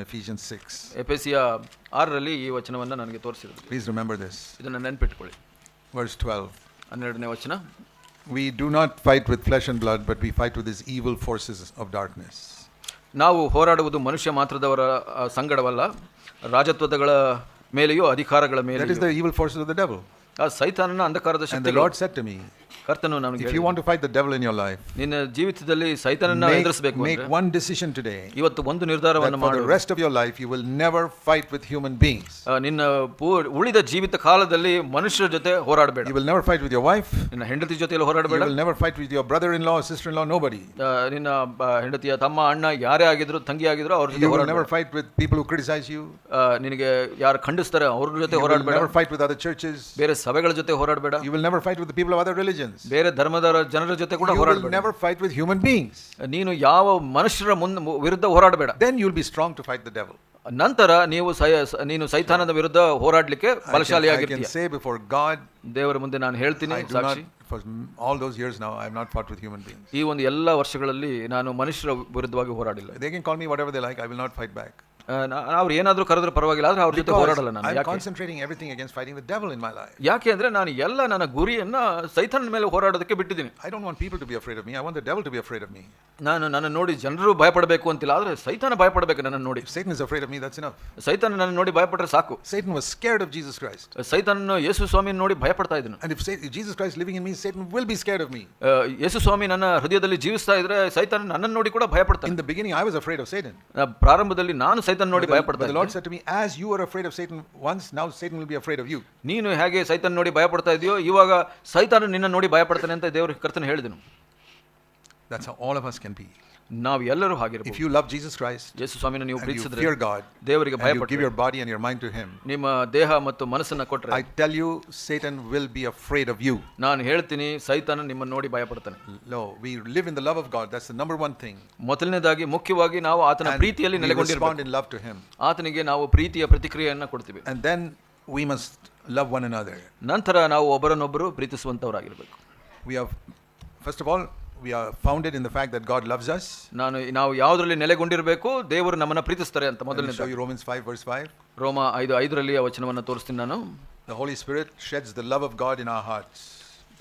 Ephesians 6. ಎಫೆಸಿಯ 6ರಲ್ಲಿ ಈ ವಚನವನ್ನು ನನಗೆ ತೋರಿಸಿದ್ರು. Please remember this. ಇದನ್ನು ನೆನಪಿಟ್ಕೊಳ್ಳಿ. Verse 12. 12ನೇ ವಚನ. We do not fight with flesh and blood, but we fight with these evil forces of darkness. ನಾವು ಹೋರಾಡುವುದು ಮನುಷ್ಯ ಮಾತ್ರದವರ ಸಂಗಡವಲ್ಲ, ರಾಜತ್ವಗಳ ಮೇಲೆಯೋ ಅಧಿಕಾರಗಳ ಮೇಲೆಯೋ. That is the evil forces of the devil. ಆ ಸೈತಾನನ ಅಂಧಕಾರದ And the ಶಕ್ತಿಗಳು. Lord said to me, ಕರ್ತನು ನನಗೆ, if you want to fight the devil in your life, ನಿನ್ನ ಜೀವಿತದಲ್ಲಿ ಸೈತಾನನ ಎದುರಿಸಬೇಕು make one decision today. ಇವತ್ತು ಒಂದು ನಿರ್ಧಾರವನ್ನು For ಮಾಡು. the rest of your life you will never fight with human beings. ನಿನ್ನ ಉಳಿದ ಜೀವಿತ ಕಾಲದಲ್ಲಿ ಮನುಷ್ಯರ ಜೊತೆ ಹೋರಾಡಬೇಡ. You will never fight with your wife. ನಿನ್ನ ಹೆಂಡತಿ ಜೊತೆಯಲ್ಲಿ ಹೋರಾಡಬೇಡ. You will never fight with your brother-in-law or sister-in-law, nobody. ನಿನ್ನ ಹೆಂಡತಿಯ ತಮ್ಮ ಅಣ್ಣ ಯಾರೇ ಆಗಿದ್ರು ತಂಗಿ ಆಗಿದ್ರು ಅವ್ರ ಜೊತೆ You will ಹೋರಾಡಬೇಡ. never fight with people who criticize you. ನಿನಗೆ ಯಾರು ಖಂಡಿಸ್ತಾರೆ ಅವ್ರ ಜೊತೆ You will ಹೋರಾಡಬೇಡ. never fight with other churches. ಬೇರೆ ಸಭೆಗಳ ಜೊತೆ ಹೋರಾಡಬೇಡ. You will never fight with the people of other religions. ಬೇರೆ ಧರ್ಮದ ಜನರ ಜೊತೆ ಕೂಡ You will ಹೋರಾಡಬೇಡ. never fight with human beings. ನೀನು ಯಾವ ಮನುಷ್ಯರ ವಿರುದ್ಧ ಹೋರಾಡಬೇಡ. Then you will be strong to fight the devil. ನಂತರ ನೀನು ಸೈತಾನದ ವಿರುದ್ಧ ಹೋರಾಡಲಿಕ್ಕೆ ಬಲಶಾಲಿಯಾಗಿರ್ತೀಯ. I can say before God, ದೇವರ ಮುಂದೆ ನಾನು ಹೇಳ್ತೀನಿ ಸಾಕ್ಷಿ, for all those years now I have not fought with human beings. ಈ ಒಂದು ಎಲ್ಲ ವರ್ಷಗಳಲ್ಲಿ ನಾನು ಮನುಷ್ಯರ ವಿರುದ್ಧವಾಗಿ ಹೋರಾಡಿಲ್ಲ. They can call me whatever they like, I will not fight back. ಅವ್ರು ಏನಾದ್ರೂ ಕರೆದ್ರೆ ಪರವಾಗಿಲ್ಲ, ಆದ್ರೆ ಅವ್ರ ಜೊತೆ ಹೋರಾಡಲ್ಲ ನಾನು. I am concentrating everything against fighting the devil in my life. ಯಾಕೆ ಅಂದ್ರೆ ನಾನು ಎಲ್ಲ ನನ್ನ ಗುರಿಯನ್ನ ಸೈತಾನನ ಮೇಲೆ ಹೋರಾಡೋದಕ್ಕೆ ಬಿಟ್ಟಿದ್ದೀನಿ. I don't want people to be afraid of me, I want the devil to be afraid of me. ನನ್ನ ನೋಡಿ ಜನರು ಭಯಪಡಬೇಕು ಅಂತಿಲ್ಲ, ಆದ್ರೆ ಸೈತಾನ ಭಯಪಡಬೇಕು ನನ್ನ ನೋಡಿ. If Satan is afraid of me, that's enough. ಸೈತಾನ ನನ್ನ ನೋಡಿ ಭಯಪಟ್ರೆ ಸಾಕು. Satan was scared of Jesus Christ. ಸೈತಾನನು ಯೇಸು ಸ್ವಾಮಿನ ನೋಡಿ ಭಯಪಡ್ತಾ ಇದ್ದನು. And if Jesus Christ living in me, Satan will be scared of me. ಯೇಸು ಸ್ವಾಮಿ ನನ್ನ ಹೃದಯದಲ್ಲಿ ಜೀವಿಸ್ತಾ ಇದ್ರೆ ಸೈತಾನ ನನ್ನನ್ನು ನೋಡಿ ಕೂಡ ಭಯಪಡ್ತಾನೆ. In the beginning I was afraid of Satan. ಪ್ರಾರಂಭದಲ್ಲಿ ನಾನು ಸೈತಾನ ನೋಡಿ ಭಯಪಡ್ತಾ The Lord said to me, as you were afraid of Satan once, now Satan will be afraid of you. ನೀನು ಹೇಗೆ ಸೈತಾನ ನೋಡಿ ಭಯಪಡ್ತಾ ಇದೆಯೋ ಇವಾಗ ಸೈತಾನ ನಿನ್ನ ನೋಡಿ ಭಯಪಡ್ತಾನೆ ಅಂತ ದೇವರು ಕರ್ತನ ಹೇಳಿದನು. That's how all of us can be. ನಾವು ಎಲ್ಲರೂ ಹಾಗಿರಬಹುದು. If you love Jesus Christ, ಯೇಸು ಸ್ವಾಮಿಯನ್ನು ನೀವು ಪ್ರೀತಿಸಿದ್ರೆ, fear God, ದೇವರಿಗೆ ಭಯಪಟ್ಟರೆ, you give your body and your mind to him, ನಿಮ್ಮ ದೇಹ ಮತ್ತು ಮನಸ್ಸನ್ನು ಕೊಟ್ಟರೆ, I tell you Satan will be afraid of you. ನಾನು ಹೇಳ್ತೀನಿ ಸೈತಾನ ನಿಮ್ಮನ್ನು ನೋಡಿ ಭಯಪಡ್ತಾನೆ. No, we live in the love of God. That's the number one thing. ಮೊದಲನೇದಾಗಿ ಮುಖ್ಯವಾಗಿ ನಾವು ಆತನ ಪ್ರೀತಿಯಲ್ಲಿ ನೆಲೆಗೊಂಡಿರಬೇಕು. Respond in love to him. ಆತನಿಗೆ ನಾವು ಪ್ರೀತಿಯ ಪ್ರತಿಕ್ರಿಯೆಯನ್ನು ಕೊಡ್ತೀವಿ. And then we must love one another. ನಂತರ ನಾವು ಒಬ್ಬರನ್ನೊಬ್ಬರು ಪ್ರೀತಿಸುವಂತವರಾಗಿರಬೇಕು. We have, first of all, we are founded in the fact that God loves us. ನಾವು ಯಾವುದರಲ್ಲಿ ನೆಲೆಗೊಂಡಿರಬೇಕು, ದೇವರು ನಮ್ಮನ್ನು ಪ್ರೀತಿಸ್ತಾರೆ ಅಂತ ಮೊದಲನೇ. So Romans 5 verse 5. ರೋಮ 5:5ರಲ್ಲಿ ಆ ವಚನವನ್ನು ತೋರಿಸ್ತೀನಿ ನಾನು. The Holy Spirit sheds the love of God in our hearts.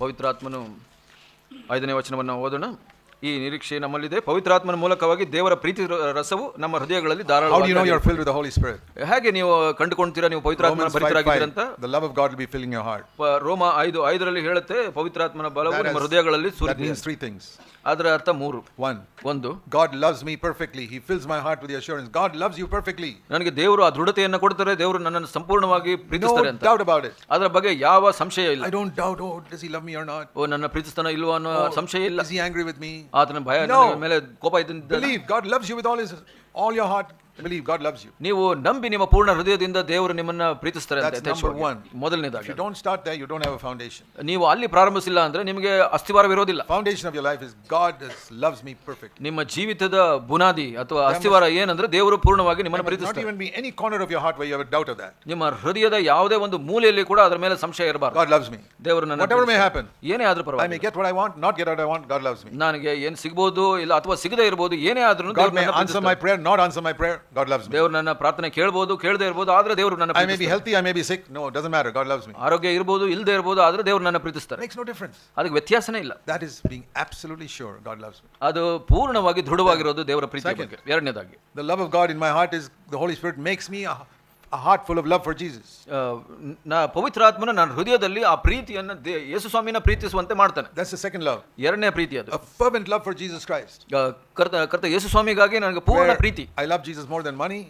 ಪವಿತ್ರಾತ್ಮನು 5ನೇ ವಚನವನ್ನು ಓದೋಣ. ಈ ನಿರೀಕ್ಷೆ ನಮ್ಮಲ್ಲಿದೆ, ಪವಿತ್ರಾತ್ಮನ ಮೂಲಕವಾಗಿ ದೇವರ ಪ್ರೀತಿ ರಸವು ನಮ್ಮ ಹೃದಯಗಳಲ್ಲಿ ಧಾರಾಳವಾಗಿ. How do you know you are filled with the Holy Spirit? ಹೇಗೆ ನೀವು ಕಂಡುಕೊಂತೀರಾ ನೀವು ಪವಿತ್ರಾತ್ಮನ ಭರಿತರಾಗಿದ್ದೀರಾ ಅಂತ? The love of God will be filling your heart. ರೋಮ 5:5ರಲ್ಲಿ ಹೇಳುತ್ತೆ ಪವಿತ್ರಾತ್ಮನ ಬಲವು ನಿಮ್ಮ ಹೃದಯಗಳಲ್ಲಿ ಸುರಿದಿದೆ. That means three things. ಅದರ ಅರ್ಥ 3. ಒಂದು, God loves me perfectly. He fills my heart with the assurance God loves you perfectly. ನನಗೆ ದೇವರು ಆ ದೃಢತೆಯನ್ನು ಕೊಡ್ತಾರೆ, ದೇವರು ನನ್ನನ್ನು ಸಂಪೂರ್ಣವಾಗಿ ಪ್ರೀತಿಸ್ತಾರೆ ಅಂತ. No doubt about it. ಅದರ ಬಗ್ಗೆ ಯಾವ ಸಂಶಯ ಇಲ್ಲ. I don't doubt, oh does he love me or not? ನನ್ನ ಪ್ರೀತಿಸ್ತಾನೋ ಇಲ್ವೋ ಅನ್ನೋ ಸಂಶಯ ಇಲ್ಲ. Is he angry with me? ಆತನ ಭಯ ನನ್ನ ಮೇಲೆ ಕೋಪ ಇದೆ. Believe God loves you with all your heart. Believe God loves you. ನೀವು ನಂಬಿ ನಿಮ್ಮ ಪೂರ್ಣ ಹೃದಯದಿಂದ ದೇವರು ನಿಮ್ಮನ್ನ ಪ್ರೀತಿಸ್ತಾರೆ ಅಂತ. That's number one. ಮೊದಲನೇದಾಗಿ, if you don't start there, you don't have a foundation. ನೀವು ಅಲ್ಲಿ ಪ್ರಾರಂಭಿಸಿಲ್ಲ ಅಂದ್ರೆ ನಿಮಗೆ ಅಸ್ತಿವಾರವಿರೋದಿಲ್ಲ. Foundation of your life is God loves me perfectly. ನಿಮ್ಮ ಜೀವಿತದ ಬುನಾದಿ ಅಥವಾ ಅಸ್ತಿವಾರ ಏನಂದ್ರೆ ದೇವರು ಪೂರ್ಣವಾಗಿ ನಿಮ್ಮನ್ನು ಪ್ರೀತಿಸ್ತಾರೆ. Not even be any corner of your heart where you have a doubt of that. ನಿಮ್ಮ ಹೃದಯದ ಯಾವುದೇ ಒಂದು ಮೂಲೆಯಲ್ಲಿ ಕೂಡ ಅದರ ಮೇಲೆ ಸಂಶಯ ಇರಬಾರದು. God loves me. ದೇವರು ನನ್ನ whatever may happen, ಏನೇ ಆದ್ರೂ ಪರವಾಗಿಲ್ಲ. I may get what I want, not get what I want, God loves me. ನನಗೆ ಏನು ಸಿಗಬಹುದು ಇಲ್ಲ ಅಥವಾ ಸಿಗದೇ ಇರಬಹುದು, ಏನೇ ಆದ್ರೂ God may answer my prayer, not answer my prayer, God loves me. ದೇವರು ನನ್ನ ಪ್ರಾರ್ಥನೆ ಕೇಳಬಹುದು, ಕೇಳದೇ ಇರಬಹುದು, ಆದ್ರೆ ದೇವರು ನನ್ನ I may be healthy, I may be sick, no, it doesn't matter, God loves me. ಆರೋಗ್ಯ ಇರಬಹುದು ಇಲ್ಲದೆ ಇರಬಹುದು, ಆದ್ರೆ ದೇವರು ನನ್ನ ಪ್ರೀತಿಸ್ತಾರೆ. Makes no difference. ಅದಕ್ಕೆ ವ್ಯತ್ಯಾಸನೇ ಇಲ್ಲ. That is being absolutely sure God loves me. ಅದು ಪೂರ್ಣವಾಗಿ ದೃಢವಾಗಿರೋದು ದೇವರ ಪ್ರೀತಿ ಬಗ್ಗೆ. ಎರಡನೇದಾಗಿ, the love of God in my heart is the Holy Spirit makes me a heart full of love for Jesus. ಪವಿತ್ರಾತ್ಮನು ನನ್ನ ಹೃದಯದಲ್ಲಿ ಆ ಪ್ರೀತಿಯನ್ನು ಯೇಸು ಸ್ವಾಮಿನ ಪ್ರೀತಿಸುವಂತೆ ಮಾಡ್ತಾನೆ. That's the second love. ಎರಡನೇ ಪ್ರೀತಿ ಅದು. A fervent love for Jesus Christ. ಕರ್ತ ಯೇಸು ಸ್ವಾಮಿಗಾಗಿ ನನಗೆ ಪೂರ್ಣ ಪ್ರೀತಿ. I love Jesus more than money.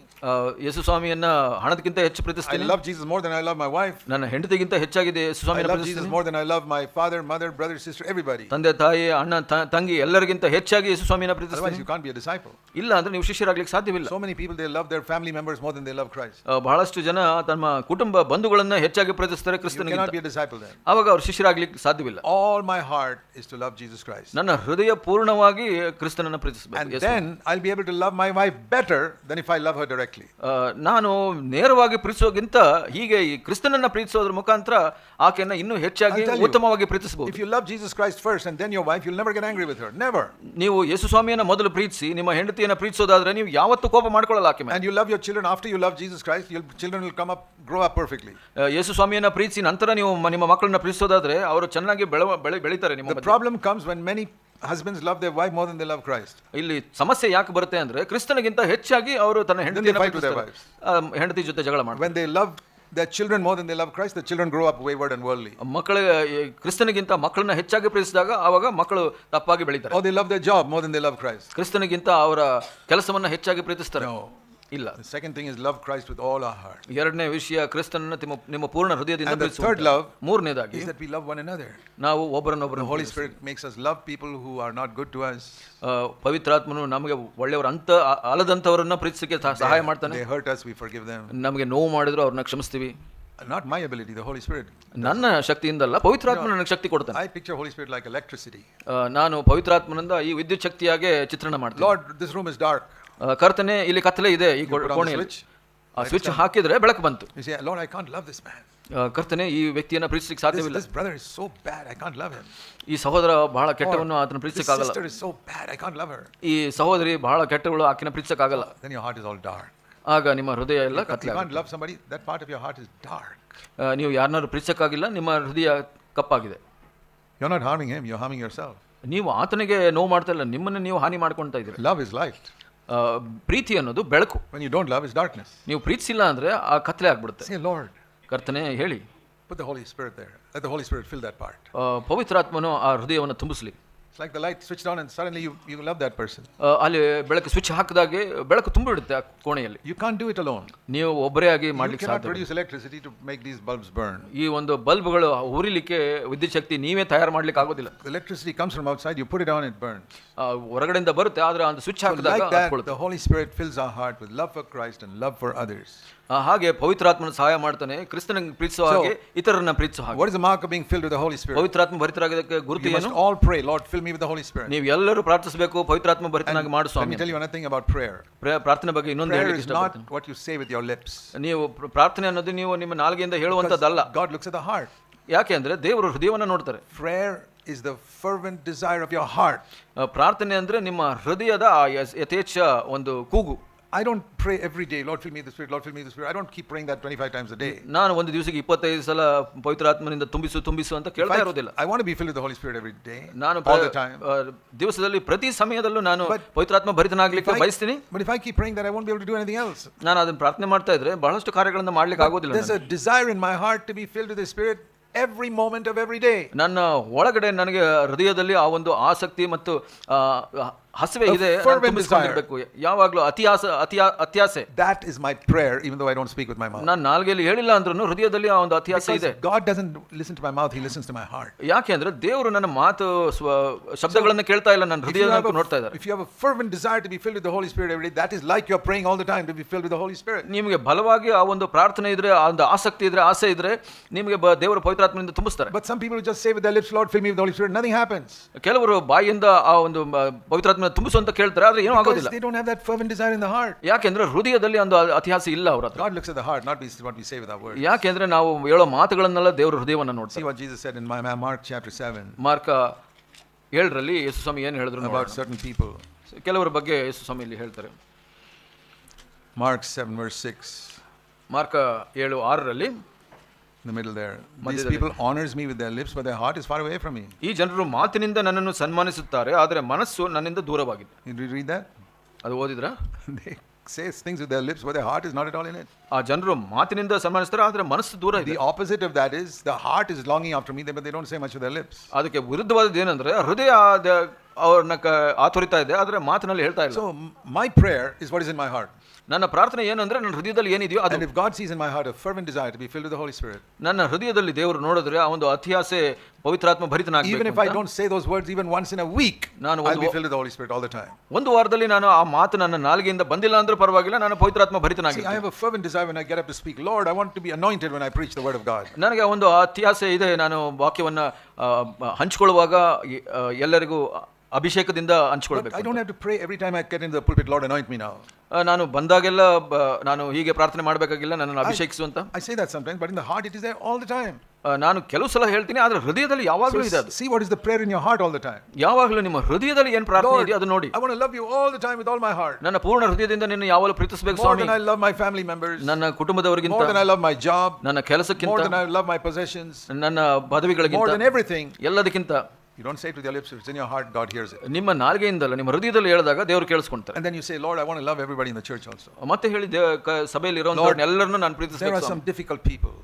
ಯೇಸು ಸ್ವಾಮಿಯನ್ನ ಹಣಕ್ಕಿಂತ ಹೆಚ್ಚು ಪ್ರೀತಿಸ್ತೀನಿ. I love Jesus more than I love my wife. ನನ್ನ ಹೆಂಡತಿಗಿಂತ ಹೆಚ್ಚಾಗಿ ಯೇಸು ಸ್ವಾಮಿನ ಪ್ರೀತಿಸ್ತೀನಿ. I love Jesus more than I love my father, mother, brother, sister, everybody. ತಂದೆ ತಾಯಿ ಅಣ್ಣ ತಂಗಿ ಎಲ್ಲರಿಗಿಂತ ಹೆಚ್ಚಾಗಿ ಯೇಸು ಸ್ವಾಮಿನ ಪ್ರೀತಿಸ್ತೀನಿ. Otherwise you can't be a disciple. ಇಲ್ಲ ಅಂದ್ರೆ ನೀವು ಶಿಷ್ಯರಾಗ್ಲಿಕ್ಕೆ ಸಾಧ್ಯವಿಲ್ಲ. So many people they love their family members more than they love Christ. ಬಹಳಷ್ಟು ಜನ ತಮ್ಮ ಕುಟುಂಬ ಬಂಧುಗಳನ್ನ ಹೆಚ್ಚಾಗಿ ಪ್ರೀತಿಸ್ತಾರೆ You ಕ್ರಿಸ್ತನಿಗಿಂತ. cannot be a disciple then. ಆವಾಗ ಅವ್ರು ಶಿಷ್ಯರಾಗ್ಲಿಕ್ಕೆ ಸಾಧ್ಯವಿಲ್ಲ. All my heart is to love Jesus Christ. ನನ್ನ ಹೃದಯ ಪೂರ್ಣವಾಗಿ ಕ್ರಿಸ್ತನನ್ನ And ಪ್ರೀತಿಸಬೇಕು. then I'll be able to love my wife better than if I love her directly. ನಾನು ನೇರವಾಗಿ ಪ್ರೀತಿಸೋಗಿಂತ ಹೀಗೆ ಈ ಕ್ರಿಸ್ತನನ್ನ ಪ್ರೀತಿಸೋದ್ರ ಮುಖಾಂತರ ಆಕೆಯನ್ನ ಇನ್ನೂ ಹೆಚ್ಚಾಗಿ I'll tell you, ಉತ್ತಮವಾಗಿ ಪ್ರೀತಿಸಬಹುದು. If you love Jesus Christ first and then your wife, you'll never get angry with her. Never. ನೀವು ಯೇಸು ಸ್ವಾಮಿಯನ್ನ ಮೊದಲು ಪ್ರೀತಿಸಿ ನಿಮ್ಮ ಹೆಂಡತಿಯನ್ನ ಪ್ರೀತಿಸೋದಾದ್ರೆ ನೀವು ಯಾವತ್ತೂ ಕೋಪ ಮಾಡ್ಕೊಳ್ಳಲ್ಲ ಆಕೆ ಮೇಲೆ. And you love your children after you love Jesus Christ, your children will come up, grow up perfectly. ಯೇಸು ಸ್ವಾಮಿಯನ್ನ ಪ್ರೀತಿಸಿ ನಂತರ ನೀವು ನಿಮ್ಮ ಮಕ್ಕಳನ್ನ ಪ್ರೀತಿಸೋದಾದ್ರೆ ಅವರು ಚೆನ್ನಾಗಿ ಬೆಳೀತಾರೆ ನಿಮ್ಮ The ಮಧ್ಯೆ. problem comes when many husbands love their wife more than they love Christ. ಇಲ್ಲಿ ಸಮಸ್ಯೆ ಯಾಕೆ ಬರುತ್ತೆ ಅಂದ್ರೆ ಕ್ರಿಸ್ತನಿಗಿಂತ ಹೆಚ್ಚಾಗಿ ಅವರು ತನ್ನ ಹೆಂಡತಿಯನ್ನ fight with their ಪ್ರೀತಿಸ್ತಾರೆ. ಹೆಂಡತಿ ಜೊತೆ ಜಗಳ ಮಾಡ್ತಾರೆ. When they love their children more than they love Christ, the children grow up wayward and worldly. ಮಕ್ಕಳು ಕ್ರಿಸ್ತನಿಗಿಂತ ಮಕ್ಕಳನ್ನ ಹೆಚ್ಚಾಗಿ ಪ್ರೀತಿಸಿದಾಗ ಆವಾಗ ಮಕ್ಕಳು ತಪ್ಪಾಗಿ ಬೆಳೀತಾರೆ. Or they love their job more than they love Christ. ಕ್ರಿಸ್ತನಿಗಿಂತ ಅವರ ಕೆಲಸವನ್ನ ಹೆಚ್ಚಾಗಿ ಪ್ರೀತಿಸ್ತಾರೆ. No. ಇಲ್ಲ. The second thing is love Christ with all our heart. ಎರಡನೇ ವಿಷಯ ಕ್ರಿಸ್ತನನ್ನ ನಿಮ್ಮ ಪೂರ್ಣ ಹೃದಯದಿಂದ And the ಪ್ರೀತಿಸುವುದು. third love ಮೂರನೇದಾಗಿ is that we love one another. ನಾವು ಒಬ್ಬರನ್ನೊಬ್ಬರು The Holy Spirit makes us love people who are not good to us. ಪವಿತ್ರಾತ್ಮನು ನಮಗೆ ಒಳ್ಳೆಯವರು ಅಂತ ಅಲ್ಲದಂತವರನ್ನ ಪ್ರೀತಿಸಕ್ಕೆ ಸಹಾಯ ಮಾಡ್ತಾನೆ. They hurt us, we forgive them. ನಮಗೆ ನೋವು ಮಾಡಿದ್ರು ಅವ್ರನ್ನ ಕ್ಷಮಿಸ್ತೀವಿ. Not my ability, the Holy Spirit. ನನ್ನ ಶಕ್ತಿಯಿಂದಲ್ಲ, ಪವಿತ್ರಾತ್ಮನು ನನಗೆ ಶಕ್ತಿ ಕೊಡ್ತಾನೆ. I picture Holy Spirit like electricity. ನಾನು ಪವಿತ್ರಾತ್ಮನಿಂದ ಈ ವಿದ್ಯುತ್ ಶಕ್ತಿಯಾಗೆ ಚಿತ್ರಣ ಮಾಡ್ತೀನಿ. Lord, this room is dark. ಕರ್ತನೆ ಇಲ್ಲಿ ಕತ್ತಲೆ ಇದೆ ಈ ಕೋಣೆಯಲ್ಲಿ. ಆ ಸ್ವಿಚ್ ಹಾಕಿದ್ರೆ ಬೆಳಕು ಬಂತು. You say, Lord, I can't love this man. ಕರ್ತನೆ ಈ ವ್ಯಕ್ತಿಯನ್ನ ಪ್ರೀತಿಸಲಿಕ್ಕೆ ಸಾಧ್ಯವಿಲ್ಲ. This brother is so bad, I can't love him. ಈ ಸಹೋದರ ಬಹಳ ಕೆಟ್ಟವನು, ಆತನ This ಪ್ರೀತಿಸಕ್ಕಾಗಲ್ಲ. sister is so bad, I can't love her. ಈ ಸಹೋದರಿ ಬಹಳ ಕೆಟ್ಟವಳು, ಆಕಿನ ಪ್ರೀತಿಸಕ್ಕಾಗಲ್ಲ. Then your heart is all dark. ಆಗ ನಿಮ್ಮ ಹೃದಯ ಎಲ್ಲ You ಕತ್ತಲೆ. can't love somebody, that part of your heart is dark. ನೀವು ಯಾರನ್ನಾರು ಪ್ರೀತಿಸಕ್ಕಾಗಿಲ್ಲ, ನಿಮ್ಮ ಹೃದಯ ಕಪ್ಪಾಗಿದೆ. You're not harming him, you're harming yourself. ನೀವು ಆತನಿಗೆ ನೋವು ಮಾಡ್ತಾ ಇಲ್ಲ, ನಿಮ್ಮನ್ನು ನೀವು ಹಾನಿ ಮಾಡ್ಕೊಳ್ತಾ ಇದ್ದೀರಿ. Love is light. ಪ್ರೀತಿ ಅನ್ನೋದು ಬೆಳಕು. When you don't love, it's darkness. ನೀವು ಪ್ರೀತಿಸಿಲ್ಲ ಅಂದ್ರೆ ಆ ಕತ್ತಲೆ ಆಗ್ಬಿಡುತ್ತೆ. Say, Lord, ಕರ್ತನೆ ಹೇಳಿ, put the Holy Spirit there. Let the Holy Spirit fill that part. ಪವಿತ್ರಾತ್ಮನು ಆ ಹೃದಯವನ್ನು ತುಂಬಿಸಲಿ. It's like the light switched on and suddenly you love that person. ಅಲ್ಲಿ ಬೆಳಕು ಸ್ವಿಚ್ ಹಾಕಿದಾಗೆ ಬೆಳಕು ತುಂಬಿಡುತ್ತೆ ಆ ಕೋಣೆಯಲ್ಲಿ. You can't do it alone. ನೀವು ಒಬ್ಬರೇ ಆಗಿ You ಮಾಡ್ಲಿಕ್ಕೆ cannot ಸಾಧ್ಯ. produce electricity to make these bulbs burn. ಈ ಒಂದು ಬಲ್ಬ್ಗಳು ಉರಿಲಿಕ್ಕೆ ವಿದ್ಯುತ್ ಶಕ್ತಿ ನೀವೇ ತಯಾರು ಮಾಡ್ಲಿಕ್ಕೆ ಆಗೋದಿಲ್ಲ. The electricity comes from outside, you put it on, it burns. ಹೊರಗಡೆಯಿಂದ ಬರುತ್ತೆ, ಆದ್ರೆ ಒಂದು ಸ್ವಿಚ್ So ಹಾಕಿದಾಗ like that, ಹತ್ಕೊಳ್ಳುತ್ತೆ. the Holy Spirit fills our heart with love for Christ and love for others. ಹಾಗೆ ಪವಿತ್ರಾತ್ಮನ ಸಹಾಯ ಮಾಡ್ತಾನೆ, ಕ್ರಿಸ್ತನಿಗೆ ಪ್ರೀತಿಸುವ ಹಾಗೆ ಇತರರನ್ನ ಪ್ರೀತಿಸುವ ಹಾಗೆ. What is the mark of being filled with the Holy Spirit? ಪವಿತ್ರಾತ್ಮ ಭರಿತರಾಗಿದ್ದಕ್ಕೆ ಗುರುತು You must ಏನು? all pray, Lord, fill me with the Holy Spirit. ನೀವು ಎಲ್ಲರೂ ಪ್ರಾರ್ಥಿಸಬೇಕು, ಪವಿತ್ರಾತ್ಮ ಭರಿತನಾಗಿ ಮಾಡು Let Swami. me tell you another thing about prayer. ಪ್ರಾರ್ಥನೆ ಬಗ್ಗೆ ಇನ್ನೊಂದು Prayer ಹೇಳಲಿಕ್ಕೆ is not ಇಷ್ಟಪಡ್ತೀನಿ. what you say with your lips. ನೀವು ಪ್ರಾರ್ಥನೆ ಅನ್ನೋದು ನೀವು ನಿಮ್ಮ ನಾಲಿಗೆಯಿಂದ ಹೇಳುವಂತದ್ದಲ್ಲ. God looks at the heart. ಯಾಕೆ ಅಂದ್ರೆ ದೇವರು ಹೃದಯವನ್ನ ನೋಡ್ತಾರೆ. Prayer is the fervent desire of your heart. ಪ್ರಾರ್ಥನೆ ಅಂದ್ರೆ ನಿಮ್ಮ ಹೃದಯದ ಆ ಯಥೇಚ್ಛ ಒಂದು ಕೂಗು. I don't pray every day, Lord fill me with the Spirit, Lord fill me with the Spirit. I don't keep praying that 25 times a day. ನಾನು ಒಂದು ದಿವಸಕ್ಕೆ 25 ಸಲ ಪವಿತ್ರಾತ್ಮನಿಂದ ತುಂಬಿಸು ಅಂತ ಕೇಳ್ತಾ ಇರೋದಿಲ್ಲ. I want to be filled with the Holy Spirit every day, ನಾನು all the time. ದಿವಸದಲ್ಲಿ ಪ್ರತಿ ಸಮಯದಲ್ಲೂ ನಾನು But ಪವಿತ್ರಾತ್ಮ ಭರಿತನಾಗ್ಲಿಕ್ಕೆ ಬಯಸ್ತೀನಿ. But if I keep praying that, I won't be able to do anything else. ನಾನು ಅದನ್ನ ಪ್ರಾರ್ಥನೆ ಮಾಡ್ತಾ ಇದ್ರೆ ಬಹಳಷ್ಟು ಕಾರ್ಯಗಳನ್ನು ಮಾಡ್ಲಿಕ್ಕೆ ಆಗೋದಿಲ್ಲ. There's a desire in my heart to be filled with the Spirit every moment of every day. ನನ್ನ ಒಳಗಡೆ ನನಗೆ ಹೃದಯದಲ್ಲಿ ಆ ಒಂದು ಆಸಕ್ತಿ ಮತ್ತು ಹಸಿವೆ ಇದೆ, ತುಂಬಿಸಿಕೊಂಡಿರಬೇಕು ಯಾವಾಗಲೂ. ಅತ್ಯಾಸೆ. That is my prayer, even though I don't speak with my mouth. ನಾನು ನಾಲ್ಗೆಯಲ್ಲಿ ಹೇಳಿಲ್ಲ ಅಂದ್ರೂ ಹೃದಯದಲ್ಲಿ ಆ ಒಂದು ಅತ್ಯಾಸೆ ಇದೆ. God doesn't listen to my mouth, he listens to my heart. ಯಾಕೆ ಅಂದ್ರೆ ದೇವರು ನನ್ನ ಮಾತು ಶಬ್ದಗಳನ್ನು ಕೇಳ್ತಾ ಇಲ್ಲ, ನನ್ನ ಹೃದಯವನ್ನು ನೋಡ್ತಾ ಇದ್ದಾರೆ. If you have a fervent desire to be filled with the Holy Spirit every day, that is like you're praying all the time to be filled with the Holy Spirit. ನಿಮಗೆ ಬಲವಾಗಿ ಆ ಒಂದು ಪ್ರಾರ್ಥನೆ ಇದ್ರೆ, ಆ ಒಂದು ಆಸಕ್ತಿ ಇದ್ರೆ, ಆಸೆ ಇದ್ರೆ ನಿಮಗೆ ದೇವರು ಪವಿತ್ರಾತ್ಮನಿಂದ ತುಂಬಿಸ್ತಾರೆ. But some people just say with their lips, Lord fill me with the Holy Spirit, nothing happens. ಕೆಲವರು ಬಾಯಿಯಿಂದ ಆ ಒಂದು ಪವಿತ್ರಾತ್ಮನ ತುಂಬಿಸು ಅಂತ ಕೇಳ್ತಾರೆ, ಆದ್ರೆ ಏನೂ ಆಗೋದಿಲ್ಲ. They don't have that fervent desire in the heart. ಯಾಕೆಂದ್ರೆ ಹೃದಯದಲ್ಲಿ ಒಂದು ಅತ್ಯಾಸೆ ಇಲ್ಲ ಅವರ ಹತ್ರ. God looks at the heart, not what we say with our words. ಯಾಕೆಂದ್ರೆ ನಾವು ಹೇಳೋ ಮಾತುಗಳನ್ನೆಲ್ಲ ದೇವರು ಹೃದಯವನ್ನ ನೋಡ್ತಾರೆ. See what Jesus said in Mark chapter 7. Mark 7ರಲ್ಲಿ ಯೇಸು ಸ್ವಾಮಿ ಏನು ಹೇಳಿದ್ರು about certain people. ಕೆಲವರ ಬಗ್ಗೆ ಯೇಸು ಸ್ವಾಮಿ ಇಲ್ಲಿ ಹೇಳ್ತಾರೆ. Mark 7 verse 6. ಮಾರ್ಕ 7:6ರಲ್ಲಿ in the middle there. These people honors me with their lips, but their heart is far away from me. ಈ ಜನರು ಮಾತಿನಿಂದ ನನ್ನನ್ನು ಸನ್ಮಾನಿಸುತ್ತಾರೆ, ಆದರೆ ಮನಸ್ಸು ನನ್ನಿಂದ ದೂರವಾಗಿದೆ. Did you read that? ಅದು ಓದಿದ್ರಾ? They say things with their lips, but their heart is not at all in it. ಆ ಜನರು ಮಾತಿನಿಂದ ಸನ್ಮಾನಿಸ್ತಾರೆ, ಆದರೆ ಮನಸ್ಸು ದೂರ ಇದೆ. The opposite of that is the heart is longing after me, but they don't say much with their lips. ಅದಕ್ಕೆ ವಿರುದ್ಧವಾದದ್ದು ಏನಂದ್ರೆ ಹೃದಯ ಅವ್ರನ್ನ ಆತುರಿತಾ ಇದೆ, ಆದರೆ ಮಾತಿನಲ್ಲಿ ಹೇಳ್ತಾ ಇಲ್ಲ. So my prayer is what is in my heart. ನನ್ನ ಪ್ರಾರ್ಥನೆ ಏನಂದ್ರೆ ನನ್ನ ಹೃದಯದಲ್ಲಿ ಏನಿದೆಯೋ ಅದು. And if God sees in my heart a fervent desire to be filled with the Holy Spirit, ನನ್ನ ಹೃದಯದಲ್ಲಿ ದೇವರು ನೋಡಿದ್ರೆ ಆ ಒಂದು ಅತಿಯಾಸೆ ಪವಿತ್ರಾತ್ಮ ಭರಿತನಾಗಬೇಕು. even if I don't say those words even once in a week, I'll be filled with the Holy Spirit all the time. ಒಂದು ವಾರದಲ್ಲಿ ನಾನು ಆ ಮಾತು ನನ್ನ ನಾಲಿಗೆಯಿಂದ ಬಂದಿಲ್ಲ ಅಂದ್ರೂ ಪರವಾಗಿಲ್ಲ, ನಾನು ಪವಿತ್ರಾತ್ಮ ಭರಿತನಾಗಿದ್ದೇನೆ. I have a fervent desire when I get up to speak, Lord, I want to be anointed when I preach the word of God. ನನಗೆ ಒಂದು ಅತ್ಯಾಸೆ ಇದೆ, ನಾನು ವಾಕ್ಯವನ್ನ ಹಂಚಿಕೊಳ್ಳುವಾಗ ಎಲ್ಲರಿಗೂ ಅಭಿಷೇಕದಿಂದ ಹಂಚಿಕೊಳ್ಳಬೇಕು. I don't have to pray every time I get into the pulpit, Lord, anoint me now. ನಾನು ಬಂದಾಗೆಲ್ಲ ನಾನು ಹೀಗೆ ಪ್ರಾರ್ಥನೆ ಮಾಡಬೇಕಾಗಿಲ್ಲ, ನನ್ನನ್ನು ಅಭಿಷೇಕಿಸುವಂತ. I say that sometimes, but in the heart it is there all the time. ನಾನು ಕೆಲವು ಸಲ ಹೇಳ್ತೀನಿ, ಆದ್ರೆ ಹೃದಯದಲ್ಲಿ ಯಾವಾಗಲೂ ಇದೆ ಅದು. See what is the prayer in your heart all the time. ಯಾವಾಗಲೂ ನಿಮ್ಮ ಹೃದಯದಲ್ಲಿ ಏನು ಪ್ರಾರ್ಥನೆ ಇದೆ ಅದು ನೋಡಿ. I want to love you all the time with all my heart. ನನ್ನ ಪೂರ್ಣ ಹೃದಯದಿಂದ ನಿನ್ನ ಯಾವಾಗಲೂ ಪ್ರೀತಿಸಬೇಕು ಸ್ವಾಮಿ. More than I love my family members. ನನ್ನ ಕುಟುಂಬದವರಿಗಿಂತ. More than I love my job. ನನ್ನ ಕೆಲಸಕ್ಕಿಂತ. More than I love my possessions. ನನ್ನ ಪದವಿಗಳಿಗಿಂತ. More than everything. ಎಲ್ಲದಕ್ಕಿಂತ. You don't say it with your lips, it's in your heart, God hears it. ನಿಮ್ಮ ನಾಲಿಗೆಯಿಂದಲ್ಲ, ನಿಮ್ಮ ಹೃದಯದಲ್ಲಿ ಹೇಳಿದಾಗ ದೇವರು ಕೇಳಿಸ್ಕೊಂತಾರೆ. And then you say, Lord, I want to love everybody in the church also. ಮತ್ತೆ ಹೇಳಿ, ಸಭೆಯಲ್ಲಿ ಇರುವಂತವರನ್ನ ಎಲ್ಲರನ್ನೂ ನಾನು ಪ್ರೀತಿಸಬೇಕು. There are some difficult people.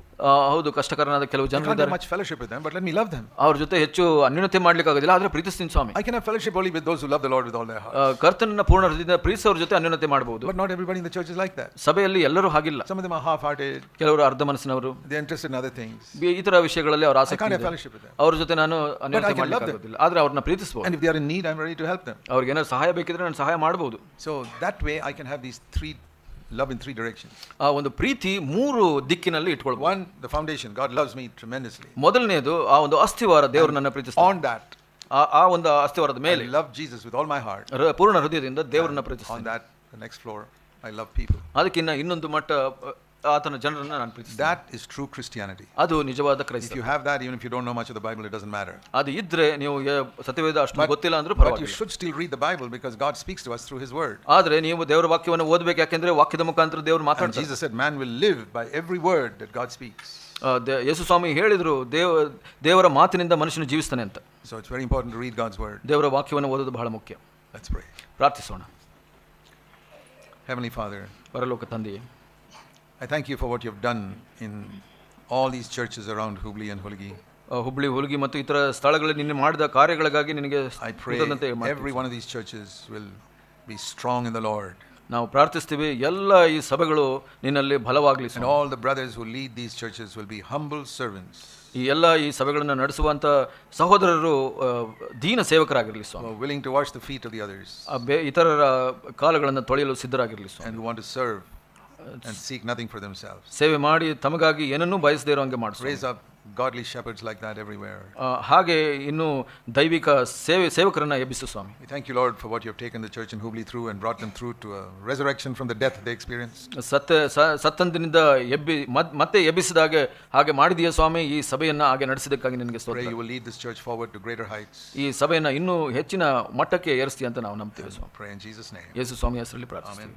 ಹೌದು, ಕಷ್ಟಕರನಾದ ಕೆಲವು ಜನರು ಇದ್ದಾರೆ. I can't have ಇದ್ದಾರೆ. much fellowship with them, but let me love them. ಅವ್ರ ಜೊತೆ ಹೆಚ್ಚು ಅನ್ಯೋನ್ಯತೆ ಮಾಡ್ಲಿಕ್ಕೆ ಆಗೋದಿಲ್ಲ, ಆದ್ರೆ ಪ್ರೀತಿಸ್ತೀನಿ ಸ್ವಾಮಿ. I can have fellowship only with those who love the Lord with all their heart. ಕರ್ತನನ್ನ ಪೂರ್ಣ ಹೃದಯದಿಂದ ಪ್ರೀತಿಸೋರ ಜೊತೆ ಅನ್ಯೋನ್ಯತೆ ಮಾಡಬಹುದು. But not everybody in the church is like that. ಸಭೆಯಲ್ಲಿ ಎಲ್ಲರೂ ಹಾಗಿಲ್ಲ. Some of them are half-hearted. ಕೆಲವರು ಅರ್ಧ ಮನಸ್ಸಿನವರು. They are interested in other things. ಇತರ ವಿಷಯಗಳಲ್ಲಿ ಅವರ I ಆಸಕ್ತಿ can't have ಇದೆ. fellowship with them. ಅವ್ರ ಜೊತೆ ನಾನು ಅನ್ಯೋನ್ಯತೆ ಮಾಡ್ಲಿಕ್ಕೆ ಆಗೋದಿಲ್ಲ, ಆದ್ರೆ ಅವ್ರನ್ನ ಪ್ರೀತಿಸಬಹುದು. And if they are in need, I'm ready to help them. ಅವ್ರಿಗೆ ಏನಾದ್ರು ಸಹಾಯ ಬೇಕಿದ್ರೆ ನಾನು ಸಹಾಯ ಮಾಡಬಹುದು. So that way I can have these three love in three directions. ಆ ಒಂದು ಪ್ರೀತಿ ಮೂರು ದಿಕ್ಕಿನಲ್ಲಿ ಇಟ್ಕೊಳ್ಬಹುದು. One, the foundation. God loves me tremendously. ಮೊದಲನೇದು ಆ ಒಂದು ಅಸ್ಥಿವಾರ, ದೇವರು ನನ್ನ ಪ್ರೀತಿಸ್ತಾನೆ. On that, ಆ ಒಂದು ಅಸ್ಥಿವಾರದ ಮೇಲೆ I love Jesus with all my heart. ಪೂರ್ಣ ಹೃದಯದಿಂದ ದೇವರನ್ನ On ಪ್ರೀತಿಸ್ತಾನೆ. that, the next floor, I love people. ಅದಕ್ಕಿಂತ ಇನ್ನೊಂದು ಮಟ್ಟ ಆತನ ಜನರನ್ನ ನಾನು ಪ್ರೀತಿಸ್ತೀನಿ. That is true Christianity. ಅದು ನಿಜವಾದ If ಕ್ರೈಸ್ತ. you have that, even if you don't know much of the Bible, it doesn't matter. ಅದು ಇದ್ರೆ ನೀವು ಸತ್ಯವೇದ ಅಷ್ಟು ಗೊತ್ತಿಲ್ಲ ಅಂದ್ರೂ But you ಪರವಾಗಿಲ್ಲ. should still read the Bible because God speaks to us through His Word. ಆದ್ರೆ ನೀವು ದೇವರ ವಾಕ್ಯವನ್ನು ಓದಬೇಕು, ಯಾಕೆಂದ್ರೆ ವಾಕ್ಯದ ಮುಖಾಂತರ ದೇವರು And ಮಾತಾಡ್ತಾರೆ. Jesus said, man will live by every word that God speaks. ಯೇಸು ಸ್ವಾಮಿ ಹೇಳಿದ್ರು, ದೇವರ ಮಾತಿನಿಂದ ಮನುಷ್ಯನು ಜೀವಿಸ್ತಾನೆ ಅಂತ. So it's very important to read God's Word. ದೇವರ ವಾಕ್ಯವನ್ನು ಓದೋದು ಬಹಳ ಮುಖ್ಯ. Let's pray. ಪ್ರಾರ್ಥಿಸೋಣ. Heavenly Father, ಪರಲೋಕ ತಂದೆಯೇ, I thank you for what you've done in all these churches around Hubli and Hulgi. Hubli ಹುಲ್ಗಿ ಮತ್ತು ಇತರ ಸ್ಥಳಗಳಲ್ಲಿ ನಿನ್ನೆ ಮಾಡಿದ ಕಾರ್ಯಗಳಿಗಾಗಿ ನಿನಗೆ I pray every one of these churches will be strong in the Lord. ನಾವು ಪ್ರಾರ್ಥಿಸ್ತೀವಿ, ಎಲ್ಲ ಈ ಸಭೆಗಳು ನಿನ್ನಲ್ಲಿ ಬಲವಾಗಲಿ. And all the brothers who lead these churches will be humble servants. ಈ ಎಲ್ಲ ಈ ಸಭೆಗಳನ್ನು ನಡೆಸುವಂತ ಸಹೋದರರು ದೀನ ಸೇವಕರಾಗಿರಲಿ ಸ್ವಾಮಿ. Willing to wash the feet of the others. ಇತರರ ಕಾಲುಗಳನ್ನು ತೊಳೆಯಲು ಸಿದ್ಧರಾಗಿರಲಿ ಸ್ವಾಮಿ. And who want to serve and seek nothing for themselves. ಸೇವೆ ಮಾಡಿ ತಮಗಾಗಿ ಏನನ್ನೂ ಬಯಸದೇ ಇರುವಂಗೆ ಮಾಡಿಸು. Raise up godly shepherds like that everywhere. ಹಾಗೆ ಇನ್ನು ದೈವಿಕ ಸೇವಕರನ್ನ ಎಬ್ಬಿಸು ಸ್ವಾಮಿ. We thank you, Lord, for what you have taken the church in Hubli through and brought them through to a resurrection from the death they experienced. ಸತ್ತಂದಿನಿಂದ ಮತ್ತೆ ಎಬ್ಬಿಸಿದಾಗೆ ಹಾಗೆ ಮಾಡಿದೀಯ ಸ್ವಾಮಿ. ಈ ಸಭೆಯನ್ನ ಹಾಗೆ ನಡೆಸಿದಕ್ಕಾಗಿ ನಿನಗೆ ಸ್ತೋತ್ರ. Pray you will lead this church forward to greater heights. ಈ ಸಭೆಯನ್ನ ಇನ್ನೂ ಹೆಚ್ಚಿನ ಮಟ್ಟಕ್ಕೆ ಏರಿಸ್ತೀಯ ಅಂತ ನಾವು ನಂಬ್ತೀವಿ ಸ್ವಾಮಿ. Pray in Jesus' name. ಯೇಸು ಸ್ವಾಮಿ ಹೆಸರಲ್ಲಿ ಪ್ರಾರ್ಥಿಸ್ತೀವಿ.